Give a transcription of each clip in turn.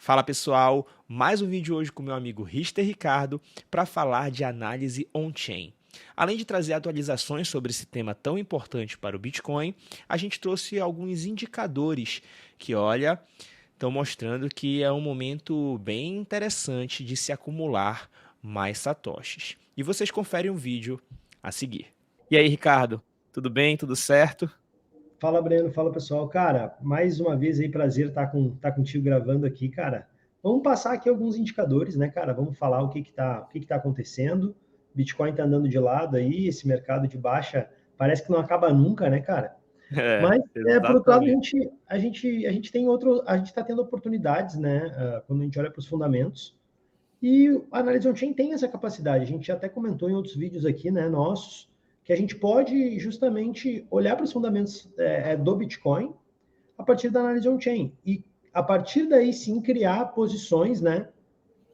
Fala pessoal, mais um vídeo hoje com meu amigo Richter Ricardo para falar de análise on-chain. Além de trazer atualizações sobre esse tema tão importante para o Bitcoin, a gente trouxe alguns indicadores que, olha, estão mostrando que é um momento bem interessante de se acumular mais satoshis. E vocês conferem o vídeo a seguir. E aí, Ricardo, tudo bem? Tudo certo? Fala, Breno. Fala, pessoal. Cara, mais uma vez aí, prazer estar contigo gravando aqui, cara. Vamos passar aqui alguns indicadores, né, cara? Vamos falar o que que tá acontecendo. Bitcoin tá andando de lado aí, esse mercado de baixa parece que não acaba nunca, né, cara? É, Mas, por outro lado, a exatamente. gente, a gente, a gente tem outro, a gente está tendo oportunidades, né, quando a gente olha para os fundamentos. E a análise on-chain tem essa capacidade. A gente até comentou em outros vídeos aqui, né, nossos, que a gente pode justamente olhar para os fundamentos do Bitcoin a partir da análise on-chain. E a partir daí sim criar posições, né,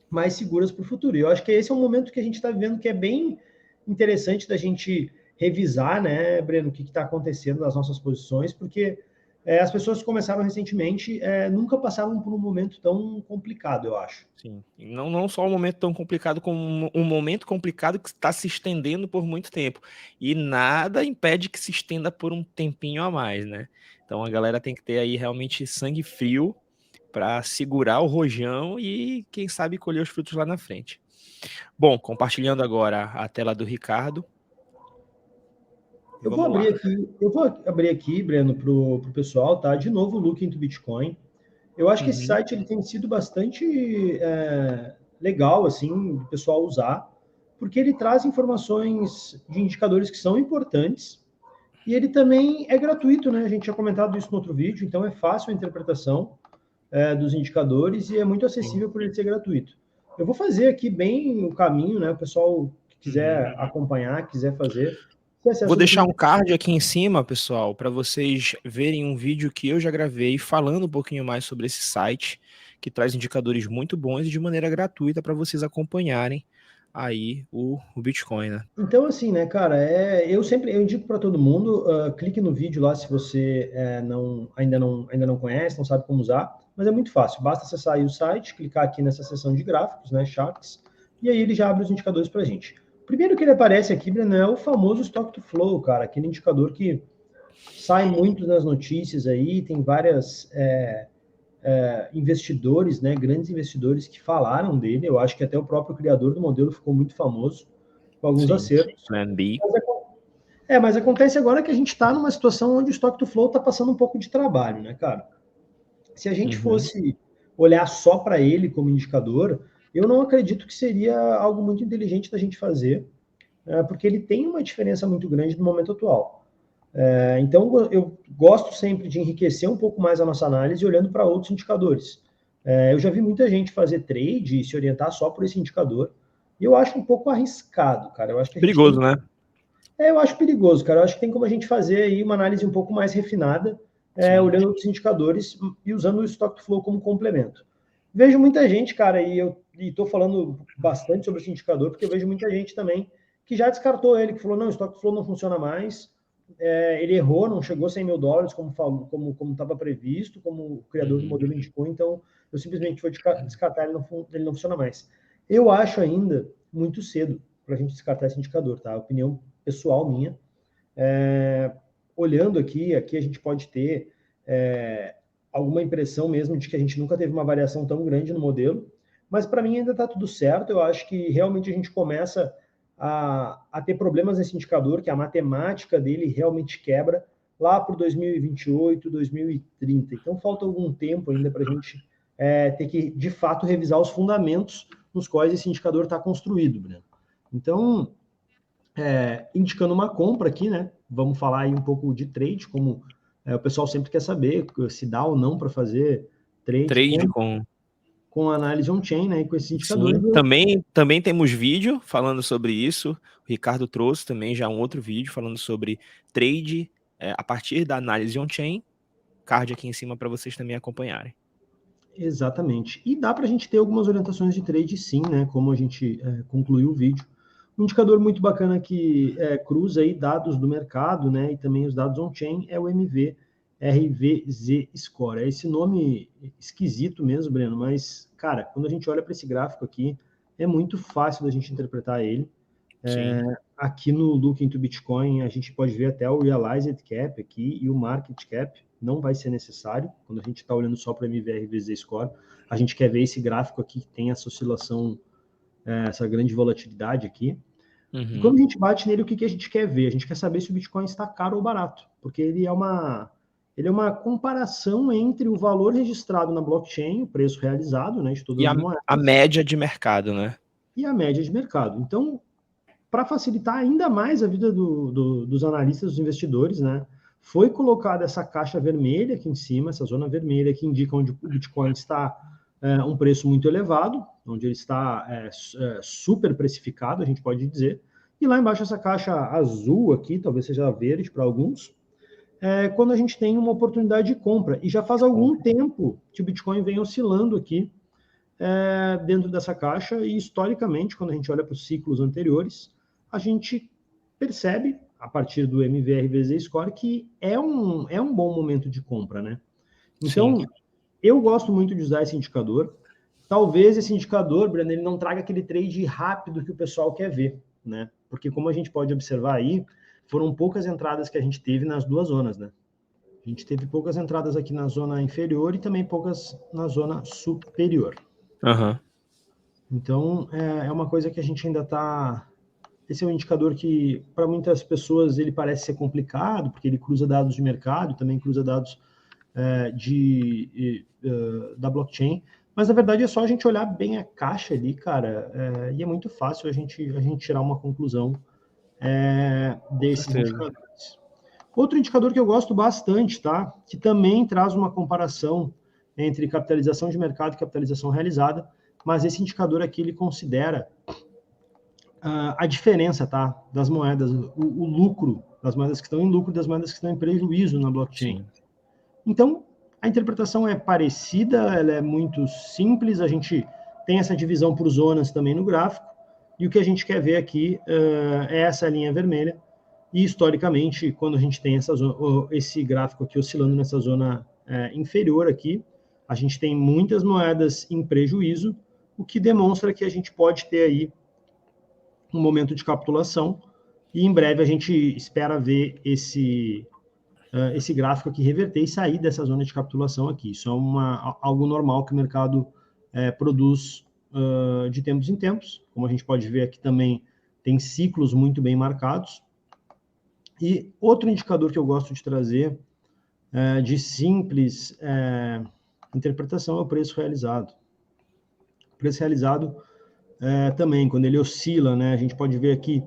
mais seguras para o futuro. E eu acho que esse é um momento que a gente está vivendo que é bem interessante da gente revisar, né, Breno, o que está acontecendo nas nossas posições, porque as pessoas que começaram recentemente nunca passaram por um momento tão complicado, eu acho. Sim, e não só um momento tão complicado, como um momento complicado que está se estendendo por muito tempo. E nada impede que se estenda por um tempinho a mais, né? Então a galera tem que ter aí realmente sangue frio para segurar o rojão e, quem sabe, colher os frutos lá na frente. Bom, compartilhando agora a tela do Ricardo. Eu vou Vamos lá. abrir aqui, Breno, para o pessoal, tá? De novo, o Look into Bitcoin. Eu acho que esse Uhum. site ele tem sido bastante legal, assim, o pessoal usar, porque ele traz informações de indicadores que são importantes e ele também é gratuito, né? A gente tinha comentado isso no outro vídeo, então é fácil a interpretação dos indicadores e é muito Sim. acessível por ele ser gratuito. Eu vou fazer aqui bem o caminho, né? O pessoal que Uhum. quiser acompanhar, quiser fazer, tem Vou acesso deixar aqui. um card aqui em cima, pessoal, para vocês verem um vídeo que eu já gravei falando um pouquinho mais sobre esse site, que traz indicadores muito bons e de maneira gratuita para vocês acompanharem aí o Bitcoin, né? Então, assim, né, cara, eu indico para todo mundo, clique no vídeo lá se você ainda não conhece, não sabe como usar, mas é muito fácil, basta acessar aí o site, clicar aqui nessa seção de gráficos, né, charts, e aí ele já abre os indicadores para a gente. O primeiro que ele aparece aqui, Breno, é o famoso Stock to Flow, cara, aquele indicador que sai muito nas notícias aí, tem várias investidores, né, grandes investidores que falaram dele, eu acho que até o próprio criador do modelo ficou muito famoso, com alguns Sim. acertos. Plan B. Mas acontece agora que a gente está numa situação onde o Stock to Flow está passando um pouco de trabalho, né, cara? Se a gente Uhum. fosse olhar só para ele como indicador, eu não acredito que seria algo muito inteligente da gente fazer, porque ele tem uma diferença muito grande no momento atual. Então, eu gosto sempre de enriquecer um pouco mais a nossa análise olhando para outros indicadores. Eu já vi muita gente fazer trade e se orientar só por esse indicador, e eu acho um pouco arriscado, cara. Eu acho que a gente tem Perigoso, né? eu acho perigoso, cara. Eu acho que tem como a gente fazer aí uma análise um pouco mais refinada, Sim. olhando outros indicadores e usando o Stock Flow como complemento. Vejo muita gente, cara, e eu estou falando bastante sobre esse indicador, porque eu vejo muita gente também que já descartou ele, que falou, não, o Stock Flow não funciona mais, ele errou, não chegou a 100 mil dólares como estava previsto, como o criador do Uhum. modelo indicou, então eu simplesmente vou descartar, ele não funciona mais. Eu acho ainda muito cedo para a gente descartar esse indicador, tá? Opinião pessoal minha. Olhando aqui a gente pode ter alguma impressão mesmo de que a gente nunca teve uma variação tão grande no modelo, mas para mim ainda está tudo certo. Eu acho que realmente a gente começa a ter problemas nesse indicador, que a matemática dele realmente quebra lá por 2028, 2030. Então falta algum tempo ainda para a gente ter que, de fato, revisar os fundamentos nos quais esse indicador está construído, Breno. Então, indicando uma compra aqui, né? Vamos falar aí um pouco de trade, como o pessoal sempre quer saber se dá ou não para fazer trade Trade com. com análise on-chain, né? E com esses indicadores. Sim, também temos vídeo falando sobre isso. O Ricardo trouxe também já um outro vídeo falando sobre trade a partir da análise on-chain. Card aqui em cima para vocês também acompanharem. Exatamente. E dá para a gente ter algumas orientações de trade, sim, né? Como a gente concluiu o vídeo. Um indicador muito bacana que cruza aí dados do mercado, né? E também os dados on-chain é o MV. MVRVZ Score. É esse nome esquisito mesmo, Breno, mas, cara, quando a gente olha para esse gráfico aqui, é muito fácil da gente interpretar ele. Sim. Aqui no Look into Bitcoin, a gente pode ver até o Realized Cap aqui e o Market Cap. Não vai ser necessário quando a gente está olhando só para o MVRVZ Score. A gente quer ver esse gráfico aqui que tem essa oscilação, essa grande volatilidade aqui. E quando a gente bate nele, o que a gente quer ver? A gente quer saber se o Bitcoin está caro ou barato, porque ele é uma comparação entre o valor registrado na blockchain, o preço realizado, né, de E todas as moedas, a média de mercado, né? e a média de mercado. Então, para facilitar ainda mais a vida dos analistas, dos investidores, né, foi colocada essa caixa vermelha aqui em cima, essa zona vermelha que indica onde o Bitcoin está um preço muito elevado, onde ele está super precificado, a gente pode dizer. E lá embaixo essa caixa azul aqui, talvez seja verde para alguns, quando a gente tem uma oportunidade de compra. E já faz algum tempo que o Bitcoin vem oscilando aqui dentro dessa caixa, e historicamente, quando a gente olha para os ciclos anteriores, a gente percebe, a partir do MVRVZ Score, que é um bom momento de compra, né? Sim. Então, eu gosto muito de usar esse indicador. Talvez esse indicador, Breno, ele não traga aquele trade rápido que o pessoal quer ver, né? Porque como a gente pode observar aí, foram poucas entradas que a gente teve nas duas zonas, né? A gente teve poucas entradas aqui na zona inferior e também poucas na zona superior. Uhum. Então, é uma coisa que a gente ainda está... Esse é um indicador que, para muitas pessoas, ele parece ser complicado, porque ele cruza dados de mercado, também cruza dados da blockchain, mas na verdade é só a gente olhar bem a caixa ali, cara, e é muito fácil a gente tirar uma conclusão desses indicadores. Outro indicador que eu gosto bastante, tá? Que também traz uma comparação entre capitalização de mercado e capitalização realizada, mas esse indicador aqui ele considera a diferença, tá? Das moedas, o lucro das moedas que estão em lucro, das moedas que estão em prejuízo na blockchain. Sim. Então, a interpretação é parecida, ela é muito simples, a gente tem essa divisão por zonas também no gráfico, e o que a gente quer ver aqui é essa linha vermelha, e historicamente, quando a gente tem esse gráfico aqui oscilando nessa zona inferior aqui, a gente tem muitas moedas em prejuízo, o que demonstra que a gente pode ter aí um momento de capitulação, e em breve a gente espera ver esse gráfico aqui reverter e sair dessa zona de capitulação aqui. Isso é algo normal que o mercado produz de tempos em tempos. Como a gente pode ver aqui também, tem ciclos muito bem marcados. E outro indicador que eu gosto de trazer, de simples interpretação, é o preço realizado. O preço realizado também, quando ele oscila, né, a gente pode ver aqui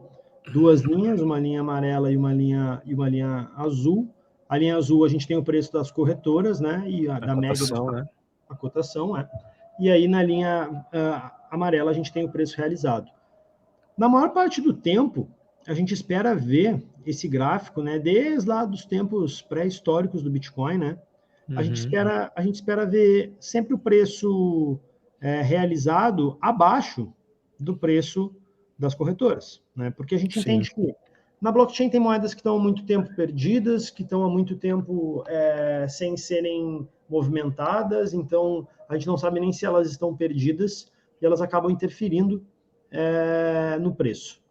duas linhas, uma linha amarela e uma linha azul. A linha azul a gente tem o preço das corretoras, né, e da média né? a cotação, e aí na linha amarela a gente tem o preço realizado. Na maior parte do tempo, a gente espera ver esse gráfico, né, desde lá dos tempos pré-históricos do Bitcoin, né, a gente espera ver sempre o preço realizado abaixo do preço das corretoras, né? Porque a gente entende que na blockchain tem moedas que estão há muito tempo perdidas, que estão há muito tempo sem serem movimentadas, então a gente não sabe nem se elas estão perdidas e elas acabam interferindo no preço.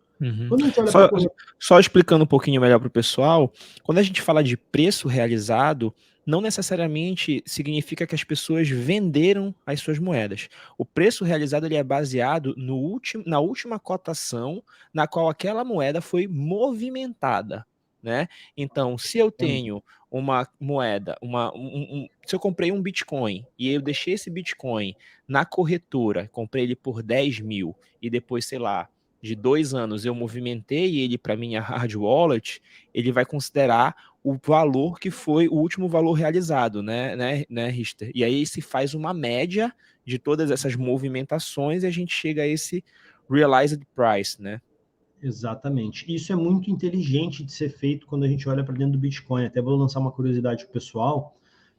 Quando a gente olha para Só explicando um pouquinho melhor para o pessoal, quando a gente fala de preço realizado, não necessariamente significa que as pessoas venderam as suas moedas. O preço realizado ele é baseado na última cotação na qual aquela moeda foi movimentada, né? Então, se eu tenho uma moeda, se eu comprei um Bitcoin e eu deixei esse Bitcoin na corretora, comprei ele por 10 mil e depois, sei lá, de 2 anos eu movimentei ele para minha hard wallet, ele vai considerar o valor que foi o último valor realizado, né, Richter? E aí se faz uma média de todas essas movimentações e a gente chega a esse realized price, né? Exatamente. Isso é muito inteligente de ser feito quando a gente olha para dentro do Bitcoin. Até vou lançar uma curiosidade para o pessoal,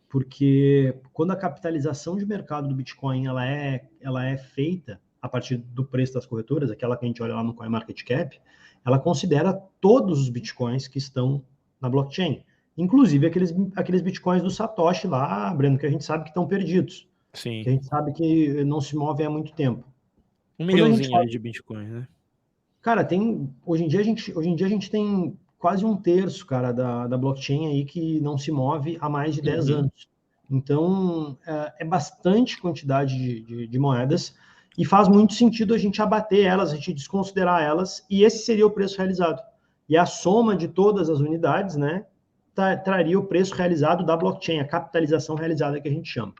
porque quando a capitalização de mercado do Bitcoin ela é feita a partir do preço das corretoras, aquela que a gente olha lá no CoinMarketCap, ela considera todos os Bitcoins que estão na blockchain. inclusive aqueles bitcoins do Satoshi lá, Breno, que a gente sabe que estão perdidos, que Sim. a gente sabe que não se movem há muito tempo. Um Quando a gente milhãozinho fala, ali de Bitcoin, né? cara, hoje em dia a gente tem quase um terço, cara, da blockchain aí que não se move há mais de 10 Uhum. anos. Então, é bastante quantidade de moedas e faz muito sentido a gente abater elas, a gente desconsiderar elas, e esse seria o preço realizado. E a soma de todas as unidades, né, traria o preço realizado da blockchain, a capitalização realizada que a gente chama.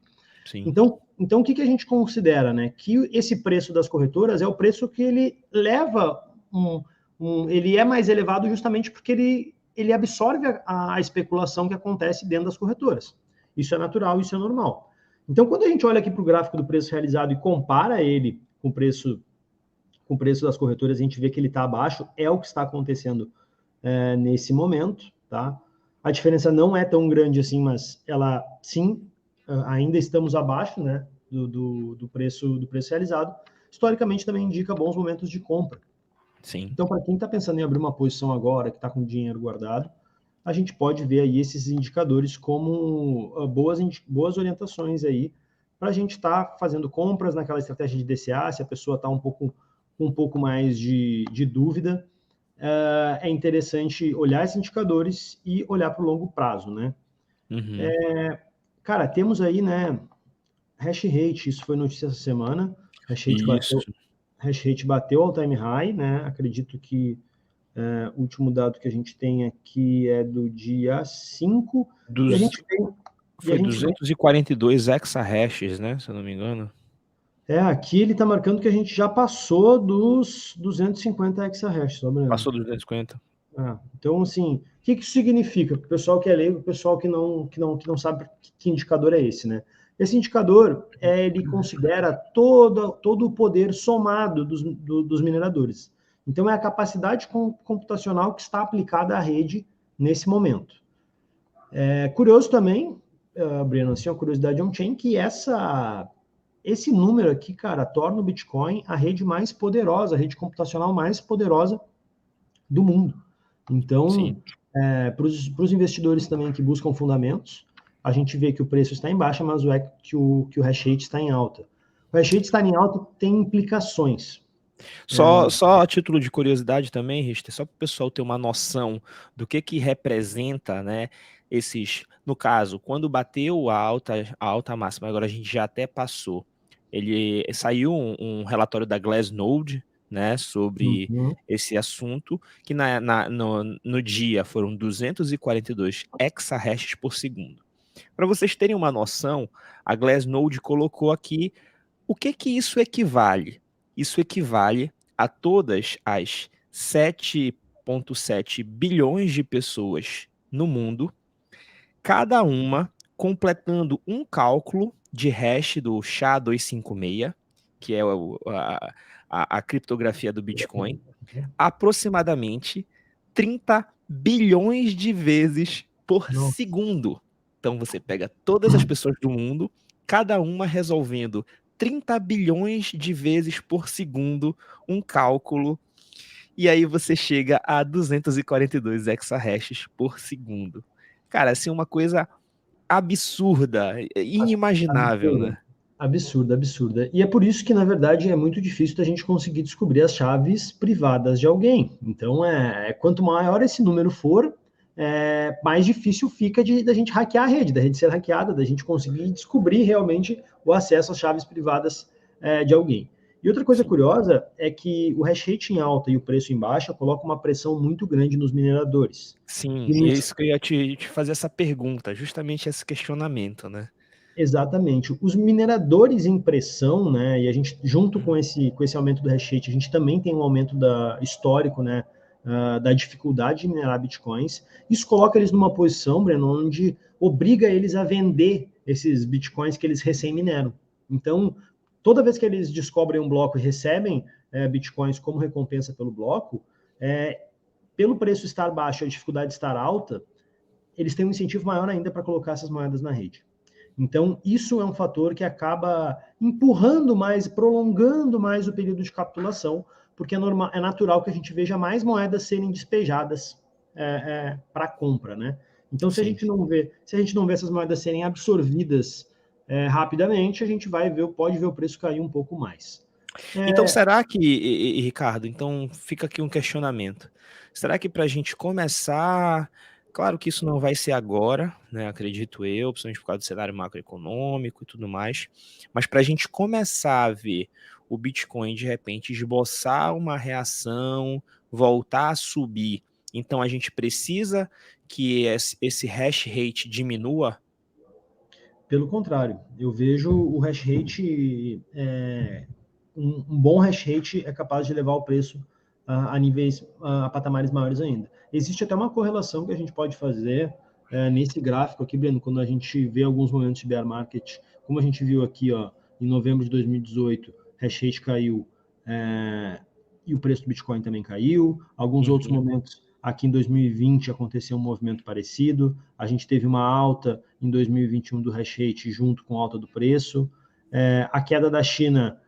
Sim. Então o que a gente considera, né? Que esse preço das corretoras é o preço que ele leva ele é mais elevado justamente porque ele absorve a especulação que acontece dentro das corretoras. Isso é natural, isso é normal. Então, quando a gente olha aqui para o gráfico do preço realizado e compara ele com o preço das corretoras, a gente vê que ele está abaixo, é o que está acontecendo nesse momento, tá? A diferença não é tão grande assim, mas ela sim, ainda estamos abaixo, né, do preço realizado. Historicamente também indica bons momentos de compra. Sim. Então, para quem está pensando em abrir uma posição agora, que está com dinheiro guardado, a gente pode ver aí esses indicadores como boas orientações aí para a gente estar fazendo compras naquela estratégia de DCA, se a pessoa está um pouco mais de dúvida, é interessante olhar esses indicadores e olhar para o longo prazo, né? Uhum. Cara, temos aí, né, hash rate, isso foi notícia essa semana, Isso. hash rate bateu all time high, né? Acredito que o último dado que a gente tem aqui é do dia 5, e a Dos, gente vem, e a foi gente vem 242 exahashes, né? Se eu não me engano. aqui ele está marcando que a gente já passou dos 250 exahash, só Breno. Passou dos 250. Então, assim, o que isso significa? O pessoal que é leigo, o pessoal que não sabe que indicador é esse, né? Esse indicador, ele considera todo o poder somado dos mineradores. Então, é a capacidade computacional que está aplicada à rede nesse momento. É curioso também, Breno, assim, uma curiosidade on-chain, que esse número aqui, cara, torna o Bitcoin a rede mais poderosa, a rede computacional mais poderosa do mundo. Sim. Então, para os investidores também que buscam fundamentos, a gente vê que o preço está em baixa, mas que o hash rate está em alta. O hash rate estar em alta tem implicações. Só a título de curiosidade também, Richter, só para o pessoal ter uma noção do que representa, né, esses, no caso, quando bateu a alta máxima, agora a gente já até passou, ele saiu um relatório da Glassnode, né, sobre Uhum. esse assunto, que no dia foram 242 exahashes por segundo. Para vocês terem uma noção, a Glassnode colocou aqui o que isso equivale? Isso equivale a todas as 7,7 bilhões de pessoas no mundo, cada uma completando um cálculo de hash do SHA-256, que é a criptografia do Bitcoin, aproximadamente 30 bilhões de vezes por Não. segundo. Então você pega todas as pessoas do mundo, cada uma resolvendo 30 bilhões de vezes por segundo um cálculo, e aí você chega a 242 exahashes por segundo. Cara, assim, uma coisa absurda, inimaginável, Absurda. né? Absurda, absurda. E é por isso que, na verdade, é muito difícil da gente conseguir descobrir as chaves privadas de alguém. Então, quanto maior esse número for, mais difícil fica da gente hackear a rede, da rede ser hackeada, da gente conseguir descobrir realmente o acesso às chaves privadas de alguém. E outra coisa Sim. curiosa é que o hash rate em alta e o preço em baixa colocam uma pressão muito grande nos mineradores. Sim, E e é isso que eu ia te fazer essa pergunta, justamente esse questionamento, né? Exatamente. Os mineradores em pressão, né, e a gente, junto com esse aumento do hash rate, a gente também tem um aumento histórico, né, da dificuldade de minerar bitcoins. Isso coloca eles numa posição, Breno, onde obriga eles a vender esses bitcoins que eles recém-mineram. Então, toda vez que eles descobrem um bloco e recebem bitcoins como recompensa pelo bloco, pelo preço estar baixo e a dificuldade estar alta, eles têm um incentivo maior ainda para colocar essas moedas na rede. Então, isso é um fator que acaba empurrando mais, prolongando mais o período de capitulação, porque natural que a gente veja mais moedas serem despejadas para compra, né? Então, se a Sim. gente não vê essas moedas serem absorvidas rapidamente, a gente pode ver o preço cair um pouco mais. Então, será que, Ricardo, então fica aqui um questionamento. Será que para a gente começar, claro que isso não vai ser agora, né? Acredito eu, principalmente por causa do cenário macroeconômico e tudo mais, mas para a gente começar a ver o Bitcoin de repente esboçar uma reação, voltar a subir, então a gente precisa que esse hash rate diminua? Pelo contrário, eu vejo o hash rate, um bom hash rate é capaz de levar o preço a níveis, a patamares maiores ainda. Existe até uma correlação que a gente pode fazer nesse gráfico aqui, Breno, quando a gente vê alguns momentos de bear market, como a gente viu aqui, ó, em novembro de 2018, hash rate caiu e o preço do Bitcoin também caiu. Alguns outros Uhum. momentos aqui em 2020 aconteceu um movimento parecido. A gente teve uma alta em 2021 do hash rate junto com a alta do preço. A queda da China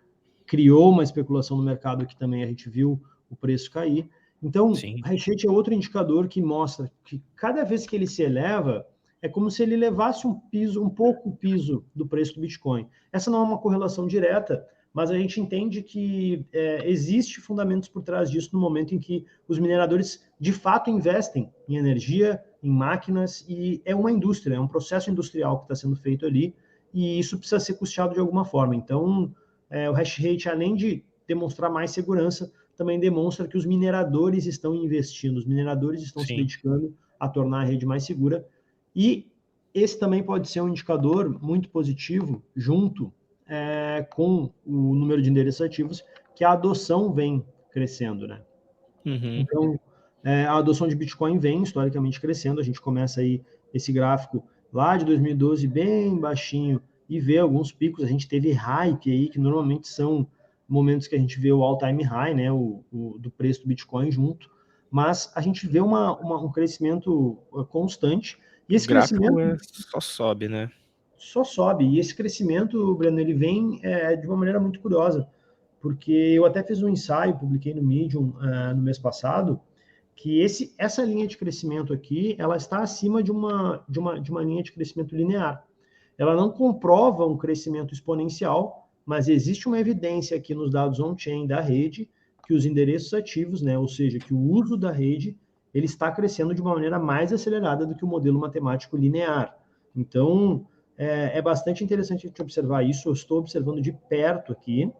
criou uma especulação no mercado que também a gente viu o preço cair. Então, Sim, o hash rate é outro indicador que mostra que cada vez que ele se eleva, é como se ele levasse um pouco o piso do preço do Bitcoin. Essa não é uma correlação direta, mas a gente entende que existe fundamentos por trás disso no momento em que os mineradores de fato investem em energia, em máquinas, e é uma indústria, é um processo industrial que está sendo feito ali, e isso precisa ser custeado de alguma forma. Então, o hash rate, além de demonstrar mais segurança, também demonstra que os mineradores estão investindo, os mineradores estão se sim. dedicando a tornar a rede mais segura, e esse também pode ser um indicador muito positivo, junto com o número de endereços ativos, que a adoção vem crescendo, né? Uhum. Então, a adoção de Bitcoin vem historicamente crescendo. A gente começa aí esse gráfico lá de 2012 bem baixinho e vê alguns picos. A gente teve hype aí, que normalmente são momentos que a gente vê o all-time high, né, do preço do Bitcoin junto. Mas a gente vê um crescimento constante. E O esse gráfico crescimento só sobe, né? só sobe. E esse crescimento, Breno, ele vem de uma maneira muito curiosa, porque eu até fiz um ensaio, publiquei no Medium no mês passado, que essa linha de crescimento aqui, ela está acima de uma linha de crescimento linear. Ela não comprova um crescimento exponencial, mas existe uma evidência aqui nos dados on-chain da rede que os endereços ativos, né, ou seja, que o uso da rede, ele está crescendo de uma maneira mais acelerada do que o modelo matemático linear. Então, bastante interessante a gente observar isso. Eu estou observando de perto aqui.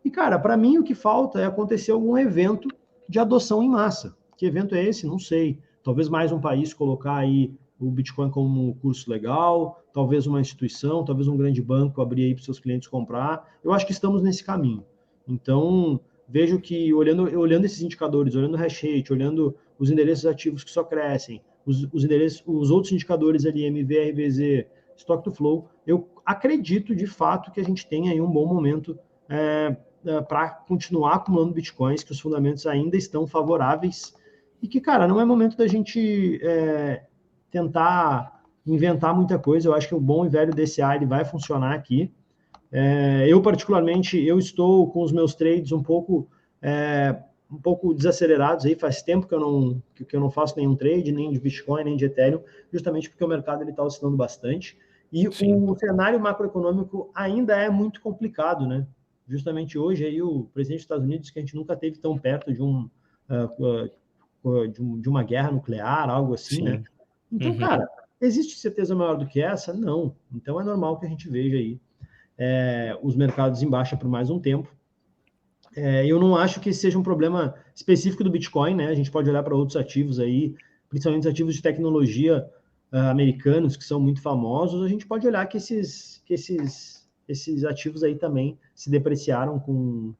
E, cara, para mim o que falta é acontecer algum evento de adoção em massa. Que evento é esse? Não sei. Talvez mais um país colocar aí o Bitcoin como curso legal, talvez uma instituição, talvez um grande banco abrir aí para seus clientes comprar. Eu acho que estamos nesse caminho. Então, vejo que olhando esses indicadores, olhando o hash rate, olhando os endereços ativos que só crescem, os outros indicadores ali, MV, RVZ, Stock to Flow, eu acredito de fato que a gente tem aí um bom momento para continuar acumulando bitcoins, que os fundamentos ainda estão favoráveis e que, cara, não é momento da gente tentar inventar muita coisa. Eu acho que o bom e velho DCA ele vai funcionar aqui. Eu, particularmente, eu estou com os meus trades um pouco desacelerados aí, faz tempo que eu não faço nenhum trade, nem de Bitcoin, nem de Ethereum, justamente porque o mercado está oscilando bastante. E Sim. o cenário macroeconômico ainda é muito complicado, né? Justamente hoje aí o presidente dos Estados Unidos disse que a gente nunca esteve tão perto de uma guerra nuclear, algo assim, né? Sim. Então, Uhum. cara, existe certeza maior do que essa? Não. Então é normal que a gente veja aí os mercados em baixa por mais um tempo. Eu não acho que seja um problema específico do Bitcoin, né? A gente pode olhar para outros ativos aí, principalmente ativos de tecnologia americanos que são muito famosos. A gente pode olhar que esses ativos aí também se depreciaram com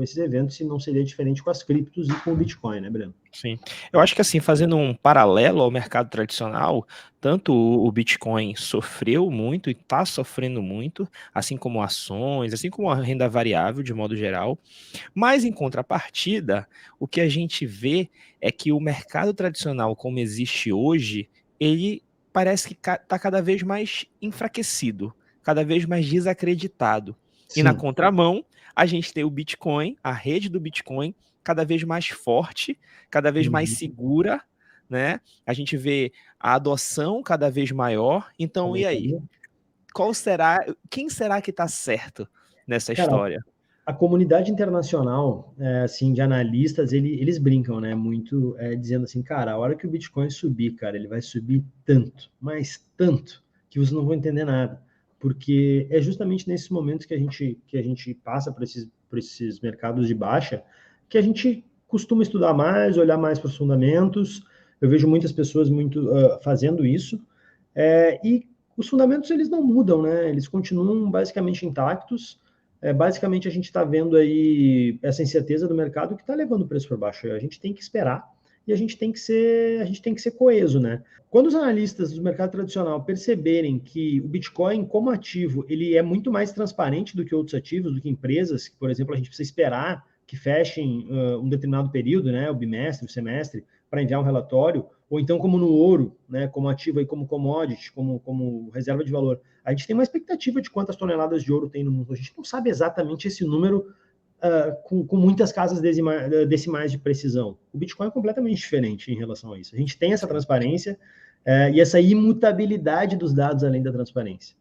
esses eventos, e não seria diferente com as criptos e com o Bitcoin, né, Breno? Sim. Eu acho que assim, fazendo um paralelo ao mercado tradicional, tanto o Bitcoin sofreu muito e está sofrendo muito, assim como ações, assim como a renda variável de modo geral, mas em contrapartida, o que a gente vê é que o mercado tradicional como existe hoje, ele parece que está cada vez mais enfraquecido, cada vez mais desacreditado. E na Sim. contramão, a gente tem o Bitcoin, a rede do Bitcoin, cada vez mais forte, cada vez mais Uhum. segura, né? A gente vê a adoção cada vez maior. Então, e aí? Quem será que está certo nessa Cara, história? a comunidade internacional, assim, de analistas, eles brincam, né, muito, dizendo assim, cara, a hora que o Bitcoin subir, cara, ele vai subir tanto, mas tanto, que vocês não vão entender nada, porque é justamente nesses momentos que a gente passa por esses mercados de baixa, que a gente costuma estudar mais, olhar mais para os fundamentos. Eu vejo muitas pessoas muito fazendo isso, e os fundamentos eles não mudam, né? Eles continuam basicamente intactos. Basicamente, a gente está vendo aí essa incerteza do mercado que está levando o preço para baixo. A gente tem que esperar e a gente tem que ser coeso, né? Quando os analistas do mercado tradicional perceberem que o Bitcoin, como ativo, ele é muito mais transparente do que outros ativos, do que empresas, que, por exemplo, a gente precisa esperar que fechem um determinado período, né, o bimestre, o semestre, para enviar um relatório, ou então como no ouro, né, como ativo aí, como commodity, como reserva de valor. A gente tem uma expectativa de quantas toneladas de ouro tem no mundo. A gente não sabe exatamente esse número com muitas casas decimais de precisão. O Bitcoin é completamente diferente em relação a isso. A gente tem essa transparência e essa imutabilidade dos dados além da transparência.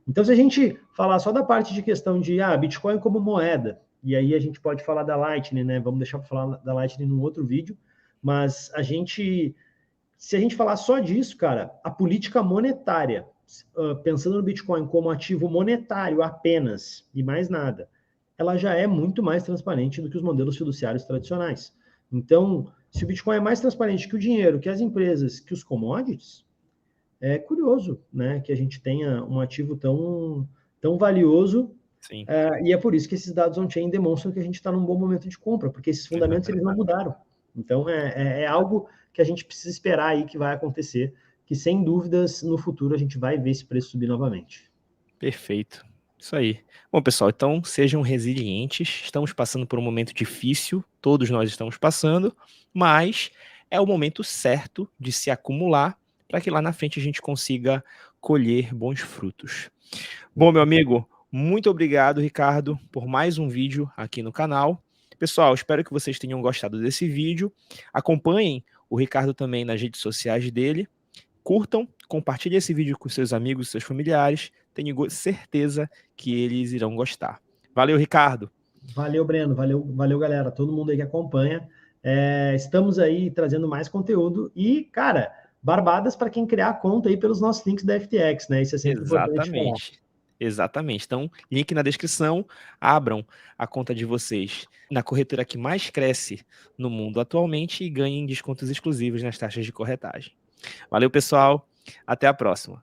Então, se a gente falar só da parte de questão de Bitcoin como moeda, e aí a gente pode falar da Lightning, né? Vamos deixar para falar da Lightning num outro vídeo, mas se a gente falar só disso, cara, a política monetária, pensando no Bitcoin como ativo monetário apenas e mais nada, ela já é muito mais transparente do que os modelos fiduciários tradicionais. Então, se o Bitcoin é mais transparente que o dinheiro, que as empresas, que os commodities, é curioso, né, que a gente tenha um ativo tão valioso. Sim, E é por isso que esses dados on-chain demonstram que a gente está num bom momento de compra, porque esses fundamentos eles não mudaram. Então é algo que a gente precisa esperar aí que vai acontecer, que sem dúvidas no futuro a gente vai ver esse preço subir novamente. perfeito. Isso aí. Bom, pessoal, então sejam resilientes. Estamos passando por um momento difícil, todos nós estamos passando, mas é o momento certo de se acumular para que lá na frente a gente consiga colher bons frutos. Bom, meu amigo, muito obrigado, Ricardo, por mais um vídeo aqui no canal. Pessoal, espero que vocês tenham gostado desse vídeo. Acompanhem o Ricardo também nas redes sociais dele. Curtam, compartilhem esse vídeo com seus amigos, seus familiares. Tenho certeza que eles irão gostar. Valeu, Ricardo. Valeu, Breno. Valeu, galera. Todo mundo aí que acompanha. Estamos aí trazendo mais conteúdo e, cara, barbadas para quem criar a conta aí pelos nossos links da FTX, né? Isso é sempre importante falar. Exatamente. Exatamente. Então, link na descrição, abram a conta de vocês na corretora que mais cresce no mundo atualmente e ganhem descontos exclusivos nas taxas de corretagem. Valeu, pessoal. Até a próxima.